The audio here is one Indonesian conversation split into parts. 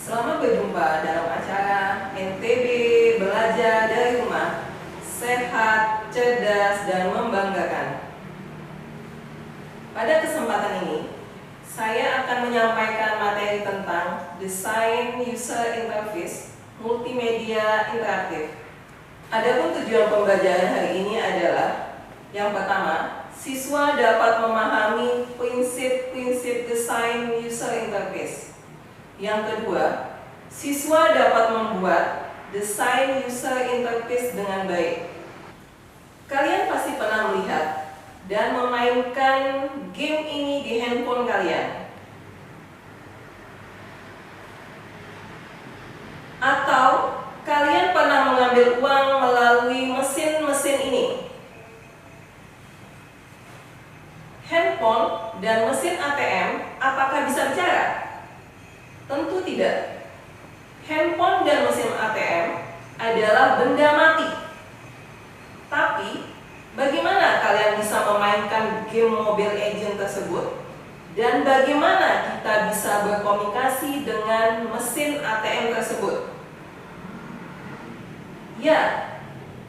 Selamat berjumpa dalam acara NTB Belajar dari Rumah, Sehat, Cerdas, dan Membanggakan. Pada kesempatan ini, saya akan menyampaikan materi tentang Desain User Interface Multimedia Interaktif. Adapun tujuan pembelajaran hari ini adalah: yang pertama, siswa dapat memahami prinsip-prinsip desain user interface. Yang kedua, siswa dapat membuat desain user interface dengan baik. Kalian pasti pernah melihat dan memainkan game ini di handphone kalian. Atau kalian pernah mengambil uang melalui mesin-mesin ini. Handphone dan mesin ATM apakah bisa bicara? Tentu tidak. Handphone dan mesin ATM adalah benda mati. Tapi, bagaimana kalian bisa memainkan game Mobile Legends tersebut? Dan bagaimana kita bisa berkomunikasi dengan mesin ATM tersebut? Ya,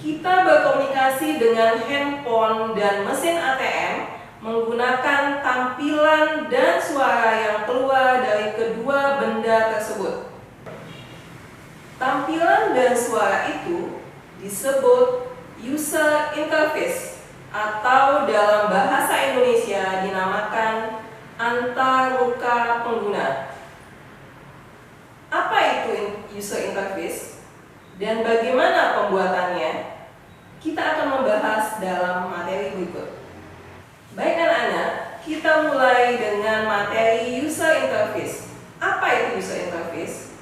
kita berkomunikasi dengan handphone dan mesin ATM menggunakan tampilan dan suara yang keluar dari kedua benda tersebut. Tampilan dan suara itu disebut user interface atau dalam bahasa Indonesia dinamakan antarmuka pengguna. Apa itu user interface dan bagaimana pembuatannya? Kita akan membahas dalam materi berikut. Baik anak-anak, kita mulai dengan materi user interface. Apa itu user interface?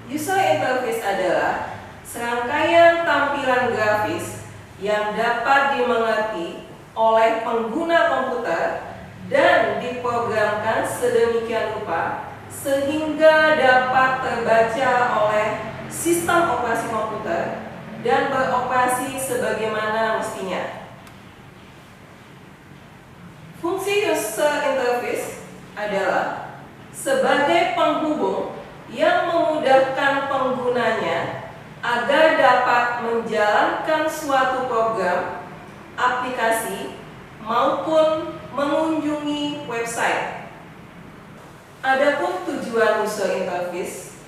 User interface adalah serangkaian tampilan grafis yang dapat dimengerti oleh pengguna komputer dan diprogramkan sedemikian rupa sehingga dapat terbaca oleh sistem operasi komputer dan beroperasi sebagaimana mestinya. Fungsi user interface adalah sebagai penghubung yang memudahkan penggunanya agar dapat menjalankan suatu program, aplikasi, maupun mengunjungi website. Adapun tujuan user interface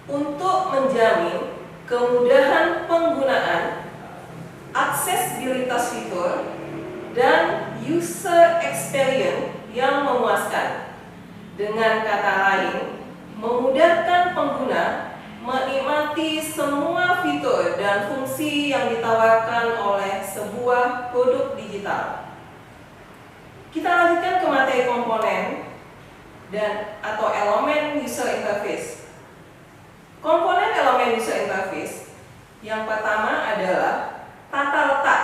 untuk menjamin kemudahan penggunaan, aksesibilitas fitur, dan user experience yang memuaskan. Dengan kata lain, memudahkan pengguna menikmati semua fitur dan fungsi yang ditawarkan oleh sebuah produk digital. Kita lanjutkan ke materi komponen dan atau elemen user interface. Komponen elemen user interface yang pertama adalah tata letak,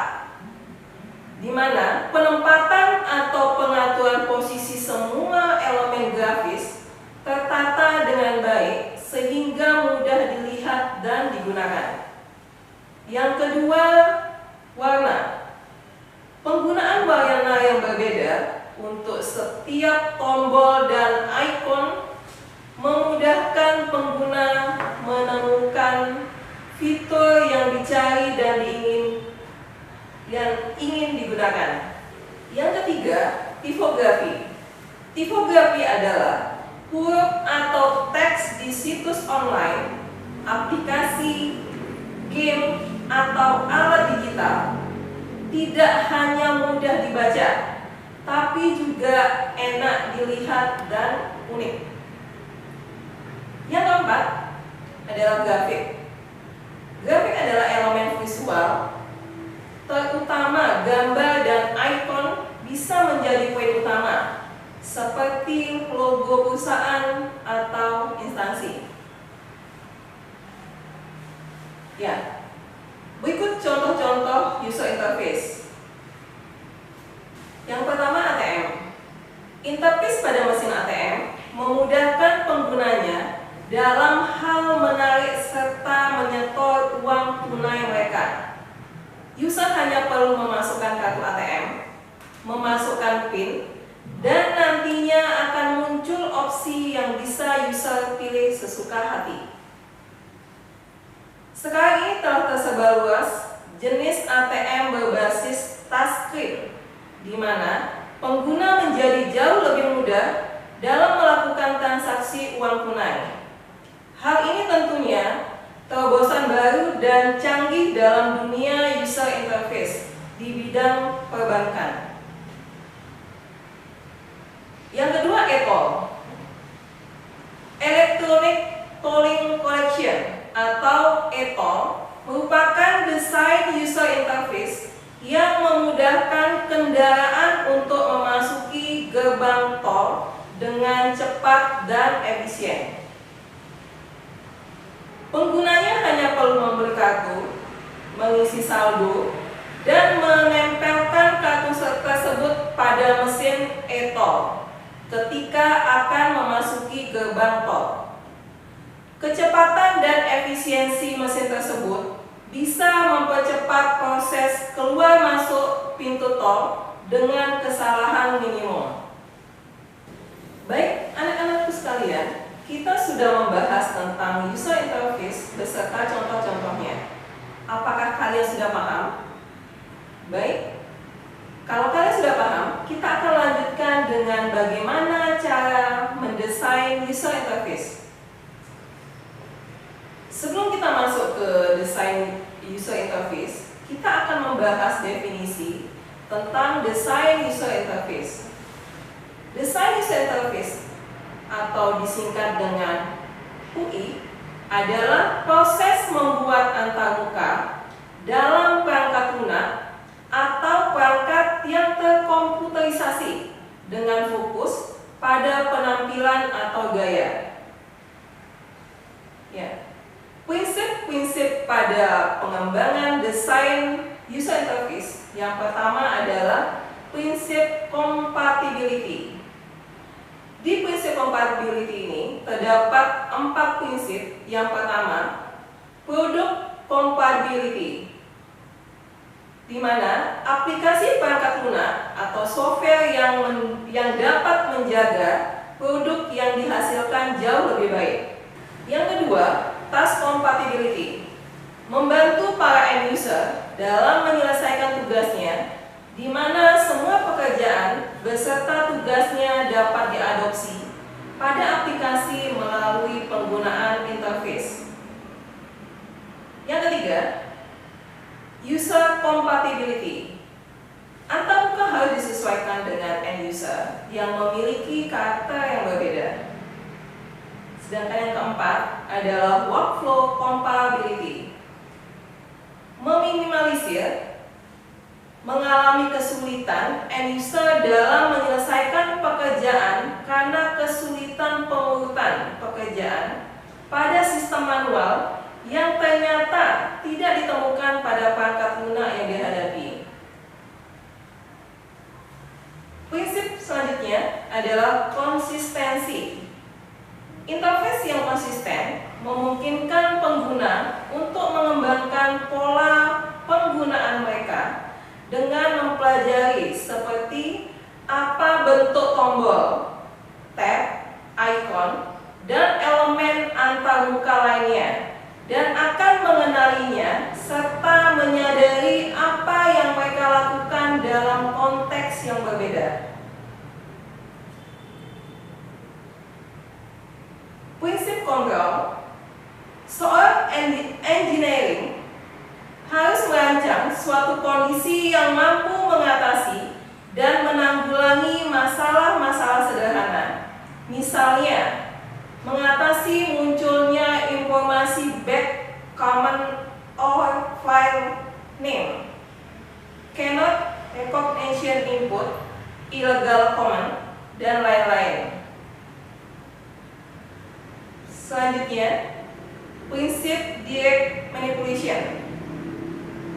di mana penempatan atau pengaturan posisi semua elemen grafis tertata dengan baik sehingga mudah dilihat dan digunakan. Yang kedua, warna. Penggunaan warna yang berbeda untuk setiap tombol dan ikon memudahkan pengguna menemukan fitur yang dicari dan ingin digunakan. Yang ketiga, tipografi. Tipografi adalah huruf atau teks di situs online, aplikasi, game, atau alat digital. Tidak hanya mudah dibaca, tapi juga enak dilihat dan unik. Yang keempat adalah grafik. Grafik adalah elemen visual, terutama gambar dan ikon bisa menjadi poin utama, seperti logo perusahaan atau instansi. Ya, berikut contoh-contoh user interface. Yang pertama, ATM. Interface pada mesin ATM memudahkan penggunanya dalam hal menarik serta menyetor uang tunai mereka. User hanya perlu memasukkan kartu ATM, memasukkan PIN, dan nantinya akan muncul opsi yang bisa user sesuka hati. Sekarang ini telah tersebar luas jenis ATM berbasis touchscreen, di mana pengguna menjadi jauh lebih mudah dalam melakukan transaksi uang tunai. Hal ini tentunya terobosan baru dan canggih dalam dunia user interface di bidang perbankan. Yang kedua, ETOL, Electronic Tolling Collection atau ETOL, merupakan desain user interface yang memudahkan kendaraan untuk memasuki gerbang tol dengan cepat dan efisien. Penggunanya hanya perlu membeli kartu, mengisi saldo, dan menempelkan kartu tersebut pada mesin e-tol ketika akan memasuki gerbang tol. Kecepatan dan efisiensi mesin tersebut bisa mempercepat proses keluar masuk pintu tol dengan kesalahan minimum. Baik, anak-anakku sekalian, kita sudah membahas tentang user interface beserta contoh-contohnya. Apakah kalian sudah paham? Baik, kalau kalian sudah paham, kita akan lanjutkan dengan bagaimana cara mendesain user interface. Sebelum kita masuk ke desain user interface, kita akan membahas definisi tentang desain user interface. Desain user interface atau disingkat dengan UI adalah proses membuat antarmuka dalam perangkat lunak atau perangkat yang terkomputerisasi dengan fokus pada penampilan atau gaya. Ya. Prinsip-prinsip pada pengembangan desain user interface yang pertama adalah prinsip compatibility. Di prinsip compatibility ini terdapat 4 prinsip. Yang pertama, product compatibility, di mana aplikasi perangkat lunak atau software yang dapat menjaga produk yang dihasilkan jauh lebih baik. Yang kedua, task compatibility, membantu para end user dalam menyelesaikan tugasnya, di mana semua pekerjaan beserta tugasnya dapat diadopsi pada aplikasi melalui penggunaan interface. Yang ketiga, user compatibility, antarmuka harus disesuaikan dengan end user yang memiliki karakter yang berbeda. Sedangkan yang keempat adalah workflow compatibility, meminimalisir mengalami kesulitan end user dalam menyelesaikan pekerjaan karena kesulitan pengurutan pekerjaan pada sistem manual yang ternyata tidak ditemukan pada perangkat lunak yang dihadapi. Prinsip selanjutnya adalah konsistensi. Interface yang konsisten memungkinkan pengguna untuk mengembangkan pola penggunaan mereka dengan mempelajari seperti apa bentuk tombol, tab, icon, dan elemen antarmuka lainnya, dan akan mengenalinya serta menyadari apa yang mereka lakukan dalam konteks yang berbeda. Prinsip kontrol, seorang engineering harus merancang suatu kondisi yang mampu mengatasi dan menanggulangi masalah-masalah sederhana. Misalnya, mengatasi munculnya informasi bad common or file name, cannot recognition input, illegal command, dan lain-lain. Selanjutnya, prinsip direct manipulation.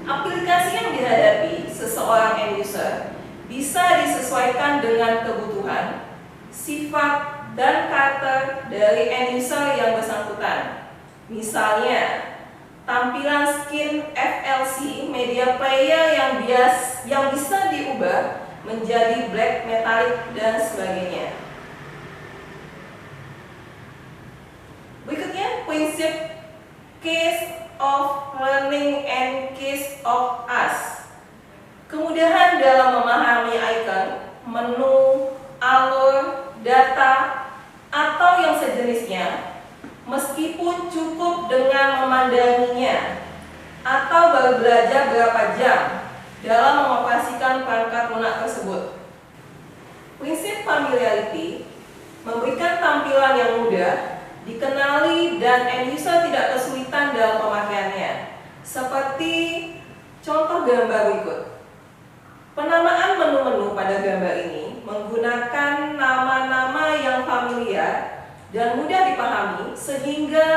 Aplikasi yang dihadapi seseorang end user bisa disesuaikan dengan kebutuhan, sifat, dan karakter dari end user yang bersangkutan. Misalnya, tampilan skin FLC media player yang bisa diubah menjadi black metallic dan sebagainya. Berikutnya, prinsip case of learning and case of us. Kemudahan dalam memahami icon, menu, alur, data, atau yang sejenisnya, meskipun cukup dengan memandanginya atau baru belajar berapa jam dalam mengoperasikan perangkat lunak tersebut. Prinsip familiarity memberikan tampilan yang mudah dikenali dan end user tidak kesulitan dalam pemakaiannya. Seperti contoh gambar berikut. Penamaan menu-menu pada gambar ini menggunakan nama-nama yang familiar dan mudah dipahami sehingga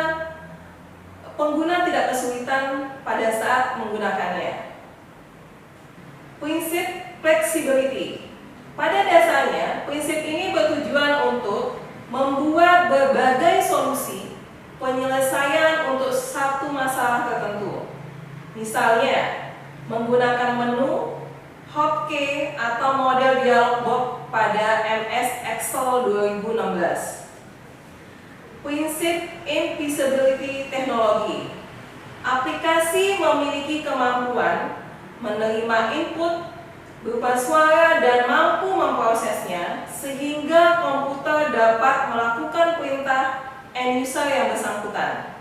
pengguna tidak kesulitan pada saat menggunakannya. Prinsip flexibility. Pada dasarnya, prinsip ini bertujuan untuk membuat berbagai solusi penyelesaian untuk satu masalah tertentu. Misalnya, menggunakan menu, hotkey, atau model dialog box pada MS Excel 2016. Prinsip invisibility teknologi. Aplikasi memiliki kemampuan menerima input berupa suara dan mampu memprosesnya sehingga komputer dapat melakukan perintah end user yang bersangkutan.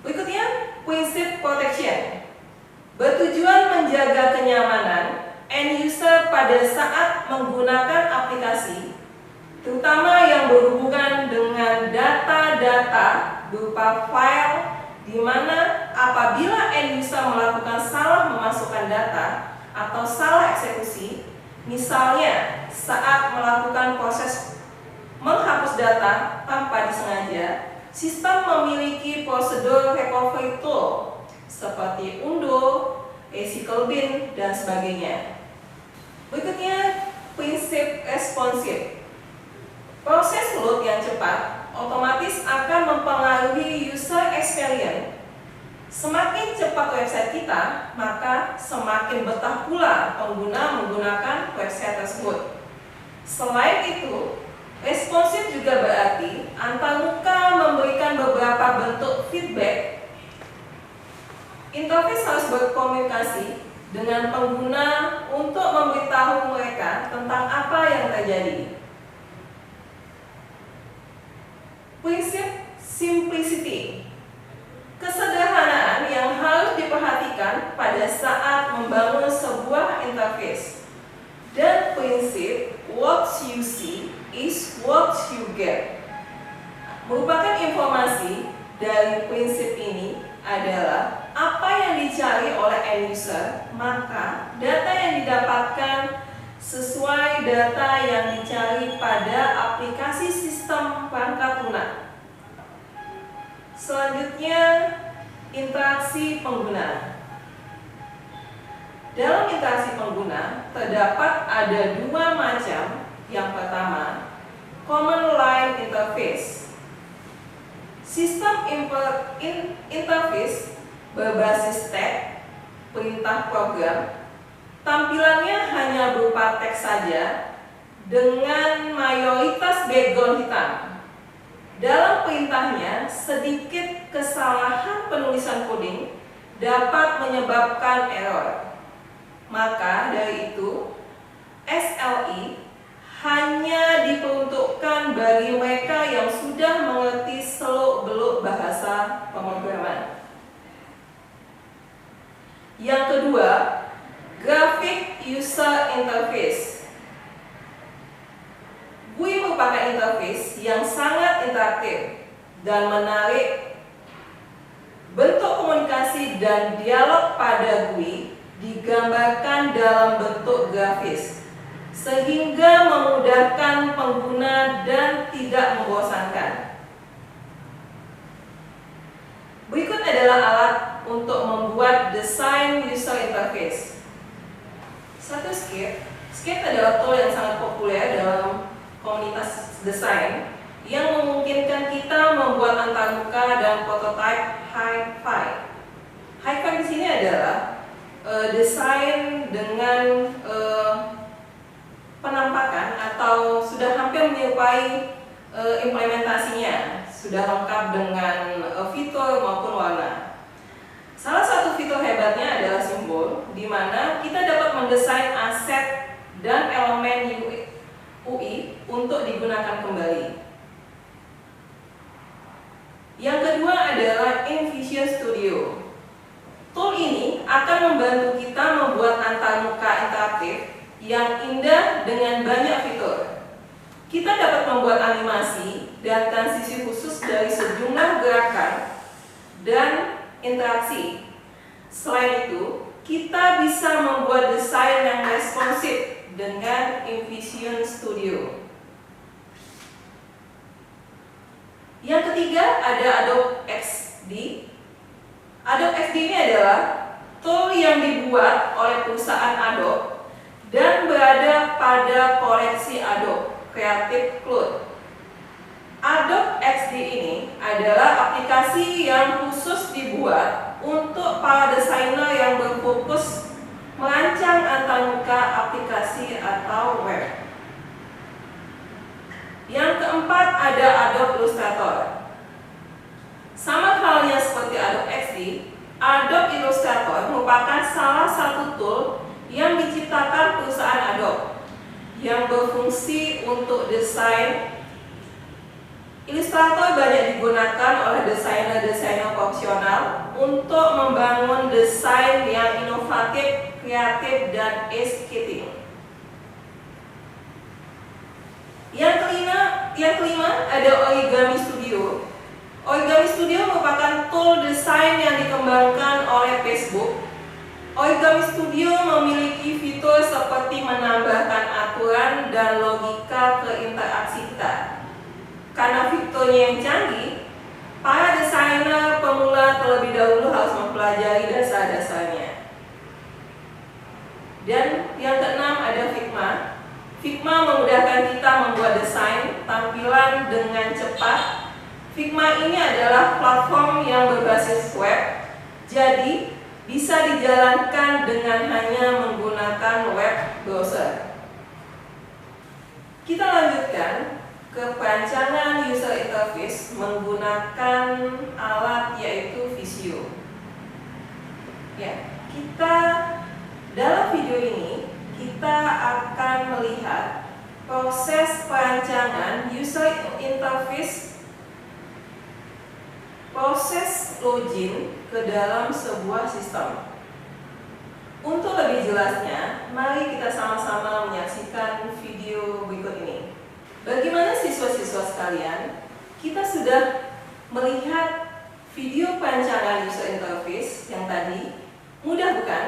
Berikutnya, prinsip protection. Bertujuan menjaga kenyamanan end user pada saat menggunakan aplikasi, terutama yang berhubungan dengan data-data berupa file, di mana apabila end user melakukan salah memasukkan data atau salah eksekusi, misalnya saat melakukan proses menghapus data tanpa disengaja, sistem memiliki prosedur recovery tool seperti undo, recycle bin, dan sebagainya. Berikutnya, prinsip responsif. Proses load yang cepat otomatis akan mempengaruhi user experience. Semakin cepat website kita, maka semakin betah pula pengguna menggunakan website tersebut. Selain itu, responsif juga berarti antarmuka memberikan beberapa bentuk feedback. Interface harus berkomunikasi dengan pengguna untuk memberitahu mereka tentang apa yang terjadi. Prinsip simplicity. Kesederhanaan yang harus diperhatikan pada saat membangun sebuah interface. Dan prinsip what you see is what you get. Merupakan informasi dari prinsip ini adalah apa yang dicari oleh end user, maka data yang didapatkan sesuai data yang dicari pada aplikasi sistem perangkat lunak. Selanjutnya, interaksi pengguna. Dalam interaksi pengguna, terdapat ada dua macam. Yang pertama, common line interface. Sistem interface berbasis tag, perintah program. Tampilannya hanya berupa teks saja dengan mayoritas background hitam. Dalam perintahnya, sedikit kesalahan penulisan coding dapat menyebabkan error. Maka dari itu, SLE hanya diperuntukkan bagi mereka yang sudah mengerti seluk-beluk bahasa pemrograman. Yang kedua, graphic user interface. GUI merupakan interface yang sangat interaktif dan menarik. Bentuk komunikasi dan dialog pada GUI digambarkan dalam bentuk grafis, sehingga memudahkan pengguna dan tidak membosankan. Berikut adalah alat untuk membuat desain user interface. Satu Sketch. Sketch adalah tool yang sangat populer dalam komunitas desain yang memungkinkan kita membuat antarmuka dan prototipe high-fi. High-fi di sini adalah desain dengan penampakan atau sudah hampir menyerupai implementasinya sudah lengkap dengan fitur maupun warna. Salah satu fitur hebatnya adalah simbol, di mana kita dapat mendesain aset dan elemen UI untuk digunakan kembali. Yang kedua adalah InVision Studio. Tool ini akan membantu kita membuat antarmuka interaktif yang indah dengan banyak fitur. Kita dapat membuat animasi dan transisi khusus dari sejumlah gerakan dan interaksi. Selain itu, kita bisa membuat desain yang responsif dengan InVision Studio. Yang ketiga ada Adobe XD. Adobe XD ini adalah tool yang dibuat oleh perusahaan Adobe dan berada pada koleksi Adobe Creative Cloud. Adobe XD ini adalah aplikasi yang khusus dibuat untuk para desainer yang berfokus merancang antarmuka aplikasi atau web. Yang keempat ada Adobe Illustrator. Sama halnya seperti Adobe XD, Adobe Illustrator merupakan salah satu tool yang diciptakan perusahaan Adobe yang berfungsi untuk desain. Illustrator banyak digunakan oleh desainer-desainer profesional untuk membangun desain yang inovatif, kreatif, dan estetik. Yang kelima ada Origami Studio. Origami Studio merupakan tool desain yang dikembangkan oleh Facebook. Origami Studio memiliki fitur seperti menambahkan aturan dan logika ke interaksi kita. Karena fiturnya yang canggih, para desainer pemula terlebih dahulu harus mempelajari dasar-dasarnya. Dan yang keenam ada Figma. Figma memudahkan kita membuat desain tampilan dengan cepat. Figma ini adalah platform yang berbasis web, jadi bisa dijalankan dengan hanya menggunakan web browser. Kita lanjutkan ke perancangan user interface menggunakan alat yaitu Visio. Ya, dalam video ini kita akan melihat proses perancangan user interface, proses login ke dalam sebuah sistem. Untuk lebih jelasnya, mari kita sama-sama menyaksikan video berikut ini. Bagaimana siswa-siswa sekalian, kita sudah melihat video perancangan user interface yang tadi. Mudah bukan?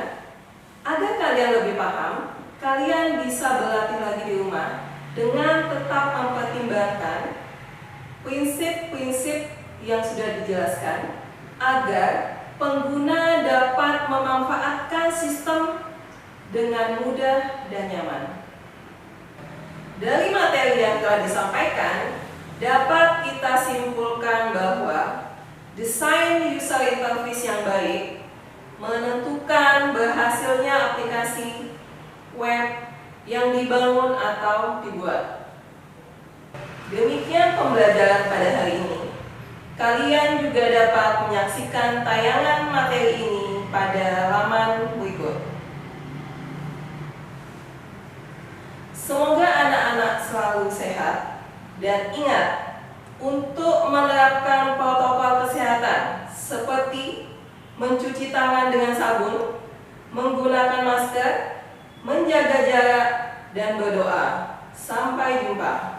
Agar kalian lebih paham, kalian bisa berlatih lagi di rumah dengan tetap mempertimbangkan prinsip-prinsip yang sudah dijelaskan agar pengguna dapat memanfaatkan sistem dengan mudah dan nyaman. Dari materi yang telah disampaikan, dapat kita simpulkan bahwa desain user interface yang baik menentukan berhasilnya aplikasi web yang dibangun atau dibuat. Demikian pembelajaran pada hari ini. Kalian juga dapat menyaksikan tayangan materi ini pada laman berikut. Semoga anak-anak selalu sehat dan ingat untuk menerapkan protokol kesehatan seperti mencuci tangan dengan sabun, menggunakan masker, menjaga jarak, dan berdoa. Sampai jumpa.